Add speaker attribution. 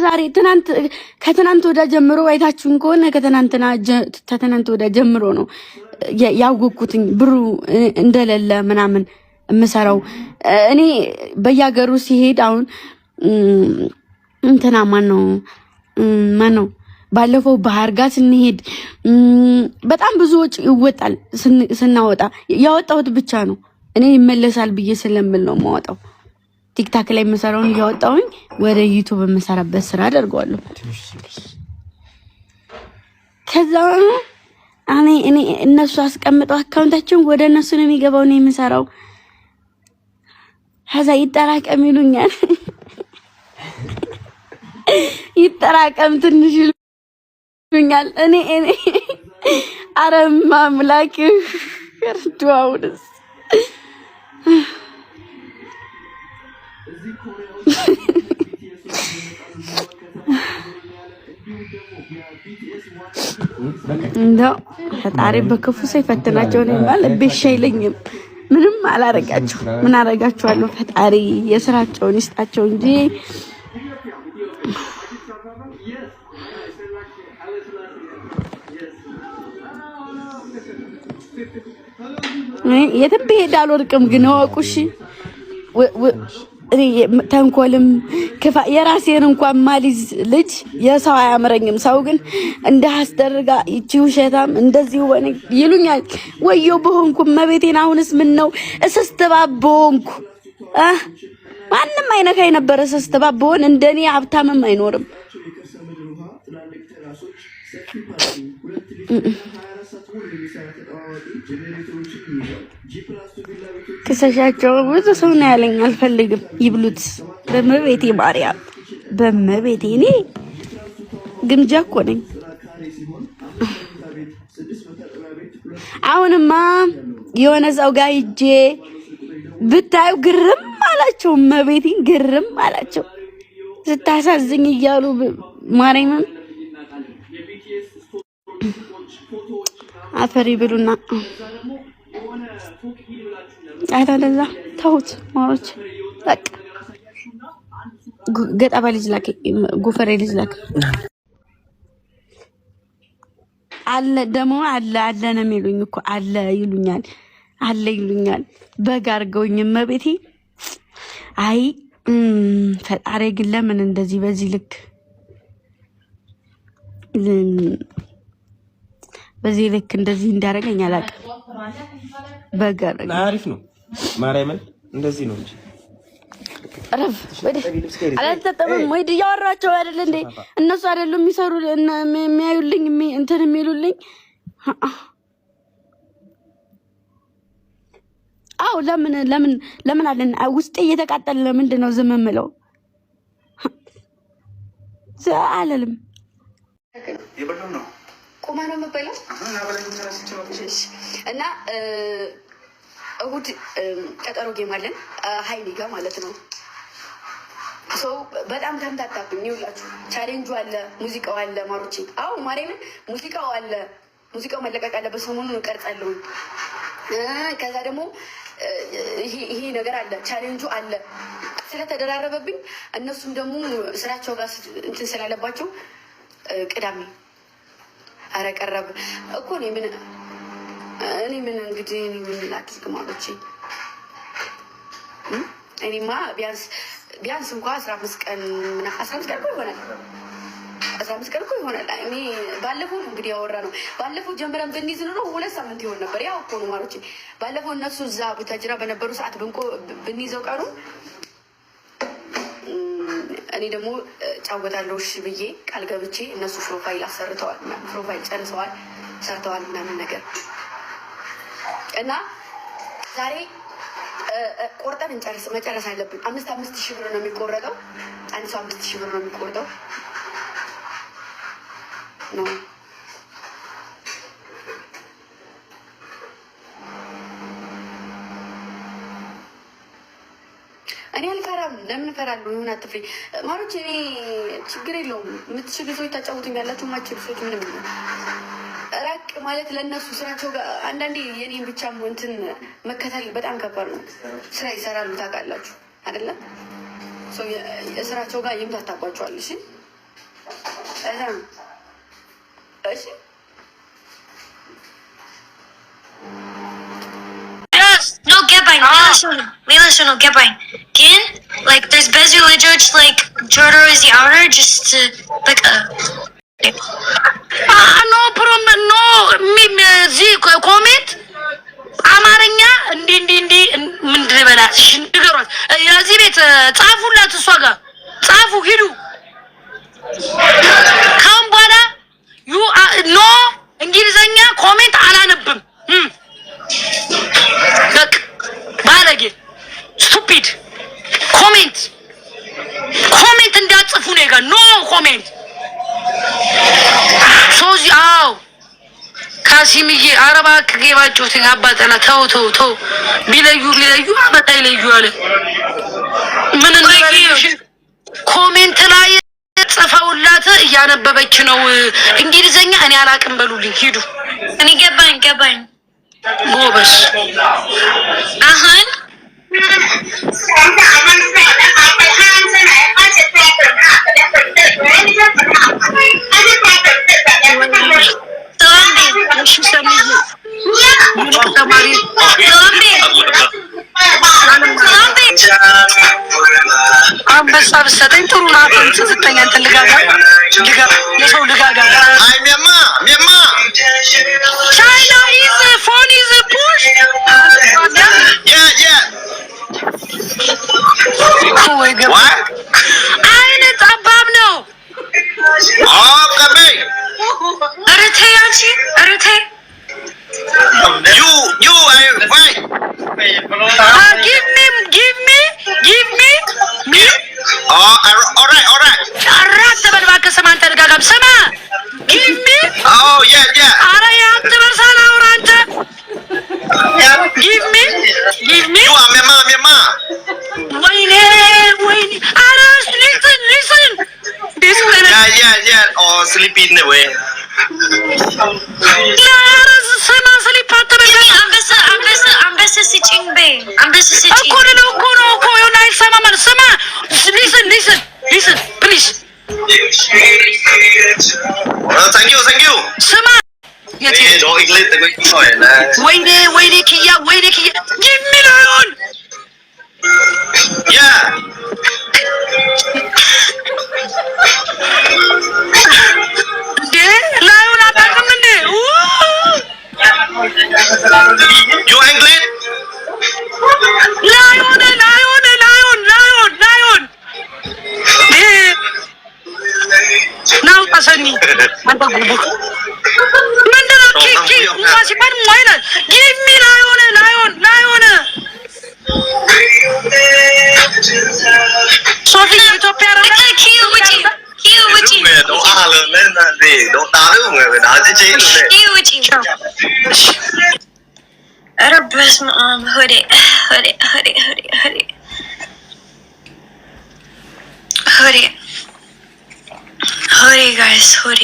Speaker 1: እስከዛሬ ከትናንት ወዳ ጀምሮ አይታችሁን ከሆነ ከትናንት ወዳ ጀምሮ ነው ያወቅኩትኝ ብሩ እንደሌለ ምናምን የምሰራው እኔ በያገሩ ሲሄድ አሁን እንትና ማነው ባለፈው ባህር ጋር ስንሄድ በጣም ብዙ ወጪ ይወጣል። ስናወጣ ያወጣሁት ብቻ ነው እኔ ይመለሳል ብዬ ስለምል ነው የማወጣው። ቲክታክ ላይ የምሰራውን ያወጣሁኝ ወደ ዩቲዩብ የምሰራበት ስራ አደርገዋለሁ። ከዛ እኔ እነሱ አስቀምጠው አካውንታቸውን ወደ እነሱ ነው የሚገባው ነው የምሰራው። ከዛ ይጠራቀም ይሉኛል። ይጠራቀም ትንሽ ይሉኛል። እኔ አረማ አምላክ እርዳውንስ እንደው ፈጣሪ በክፉ ሳይፈትናቸው ነው ማለት በሻይለኝም ምንም አላረጋቸው ምን አረጋቸዋለሁ። ፈጣሪ የስራቸውን ይስጣቸው እንጂ የትም ብሄድ አልወድቅም። ግን ወቁሽ ተንኮልም የራሴን እንኳን ማሊዝ ልጅ የሰው አያምረኝም። ሰው ግን እንደ አስደርጋ ይቺ ውሸታም እንደዚህ ሆነ ይሉኛል። ወዮ በሆንኩ መቤቴን አሁንስ ምን ነው እስስተባቦንኩ ማንም አይነካኝ ነበር። እስስተባቦን እንደኔ ሀብታምም አይኖርም። ከሰሻቸው ብዙ ሰው ነው ያለኝ። አልፈልግም ይብሉት። በመቤቴ ማርያም በመቤቴ እኔ ግምጃ እኮ ነኝ። አሁንማ የሆነ ሰው ጋር ሂጄ ብታዩ ግርም አላቸው። መቤቴን ግርም አላቸው። ስታሳዝኝ እያሉ ማርያምን አፈሪ ብሉና አይደለዛ ተውት። ማሮች በቃ ገጠባ ልጅ ላከ ጉፈሬ ልጅ ላከ አለ ደሞ አለ ነው የሚሉኝ እኮ አለ ይሉኛል። በጋ አድርገውኝ መቤቴ። አይ ፈጣሪ ግን ለምን እንደዚህ በዚህ ልክ እንደዚህ እንዳደረገኝ አላውቅም። በጋር አሪፍ ነው። ማርያምን እንደዚህ ነው እንጂ አላልተጠበም ወይ ያወራቸው አይደል እንዴ? እነሱ አይደሉም የሚሰሩ የሚያዩልኝ እንትን የሚሉልኝ። አው ለምን አለን ውስጤ እየተቃጠለ ለምንድን ነው ዝም የምለው? አላለም ቁማ ነው የምበላው እና እሑድ ቀጠሮ ጌም አለን ሀይሌ ጋር ማለት ነው። ሰው በጣም ተምታታብኝ። ይኸውላችሁ ቻሌንጁ አለ፣ ሙዚቃው አለ። ማሮቼ አዎ ማርያምን ሙዚቃው አለ። ሙዚቃው መለቀቅ አለበት። ሰሞኑን እንቀርጻለሁ። ከዛ ደግሞ ይሄ ነገር አለ፣ ቻሌንጁ አለ። ስለተደራረበብኝ እነሱም ደግሞ ስራቸው ጋር እንትን ስላለባቸው ቅዳሜ አረ ቀረብ እኮ እኔ ምን እንግዲህ ምን ላድርግ ማለች። እኔማ ቢያንስ እንኳን 15 ቀን ይሆናል። 15 ቀን ይሆናል። እኔ ባለፈው እንግዲህ ያወራ ነው። ባለፈው ጀምረን ብንይዝ ነው 2 ሳምንት ይሆን ነበር። ያው እኮ ነው ማለች። ባለፈው እነሱ እዛ ቡታጅራ በነበሩ ሰዓት ብንይዘው ቀኑ እኔ ደግሞ ጫወታለሁ እሺ ብዬ ቃል ገብቼ እነሱ ፕሮፋይል ጨርሰዋል ሰርተዋል ምናምን ነገር እና ዛሬ ቆርጠን መጨረስ አለብን። 5,000 ብር ነው የሚቆረጠው። አንድ ሰው 5,000 ብር ነው የሚቆርጠው ነው። እኔ አልፈራም። ለምን እፈራለሁ? ይሁን አትፍሪ ማሮች። እኔ ችግር የለውም። የምትችሉ ሰዎች ታጫውቱኛላችሁ፣ የማትችሉ ሰዎች ምንም ነው። ራቅ ማለት ለእነሱ ስራቸው ጋር አንዳንዴ የኔን ብቻ እንትን መከተል በጣም ከባድ ነው። ስራ ይሰራሉ ታውቃላችሁ አይደለም? ስራቸው ጋር ይምታታባቸዋል። እሺ እሺ
Speaker 2: no ገባኝ ሚለሽ ነው ገባኝ ግን like there's busy ልጆች like Jordan is the outer just like
Speaker 3: ኖ ፕሮም ኖ ዚ ኮሜንት አማርኛ እንዲ ምንድን በላሽ ንገሯት። የዚህ ቤት ጻፉላት፣ እሷ ጋር ጻፉ ሂዱ። ካሁን በኋላ ዩ ኖ እንግሊዘኛ ኮሜንት አላነብም። በቃ ባለጌ ስቱፒድ ኮሜንት እንዳጽፉ ነው ጋር ኖ ኮሜንት ሶዚ አው ካሲምዬ አረባ ከገባችሁት አባጠና ተው ቢለዩ አመጣ ይለዩ አለ። ምን እንደዚህ ኮሜንት ላይ ጽፈውላት እያነበበች ነው እንግሊዘኛ እኔ አላቅም በሉልኝ ሂዱ።
Speaker 2: እኔ ገባኝ
Speaker 3: ጎበስ
Speaker 2: አሁን
Speaker 3: አንበሳ ብትሰጠኝ ጥሩ ናት። ስትሰጠኝ አንተን ልጋጋ የሰው ልጋጋ
Speaker 4: አይ ሚያማ
Speaker 3: ቻይና ኢዝ ፎን ኢዝ ፑሽ ወይ ገባ አይነ ጠባብ ነው።
Speaker 4: ቀበይ
Speaker 3: ኧረ ተይ
Speaker 4: you I why
Speaker 3: give me
Speaker 4: alright
Speaker 3: አራት ተበል እባክህ ስማ አንተ ልጋጋም ስማ give me ኧረ ያንተ በርሳና አውራ አንተ give me
Speaker 4: you are ሚያማ
Speaker 3: ወይኔ ኧረ listen
Speaker 4: oh sleepy in the way
Speaker 3: ስማ ስሊፕ አትበል
Speaker 2: አንበሳ ስጭኝ በይ አንበሳ ስጭኝ
Speaker 3: እኮ ነው የሆነ አይሰማም። ስማ listen please
Speaker 4: thank you
Speaker 3: ስማ
Speaker 4: no English
Speaker 3: ወይኔ ኪያ የሚለውን ላዩን አታውቅም እንዴ?
Speaker 4: you English
Speaker 3: ላዩን ናውጣ ሰኒ አንተ ጉቡክ ምንድን ነው ኪ እንኳ ሲባል ይላል ጊሚ ላዩን ሶፊ ኢትዮጵያ
Speaker 2: ኪዩ ውጪ
Speaker 4: don't lên gì don't đá được người phải đá chứ
Speaker 2: ኪዩ ውጪ ኧረ በስመ አብ ሆዴ ጋይስ ሆዴ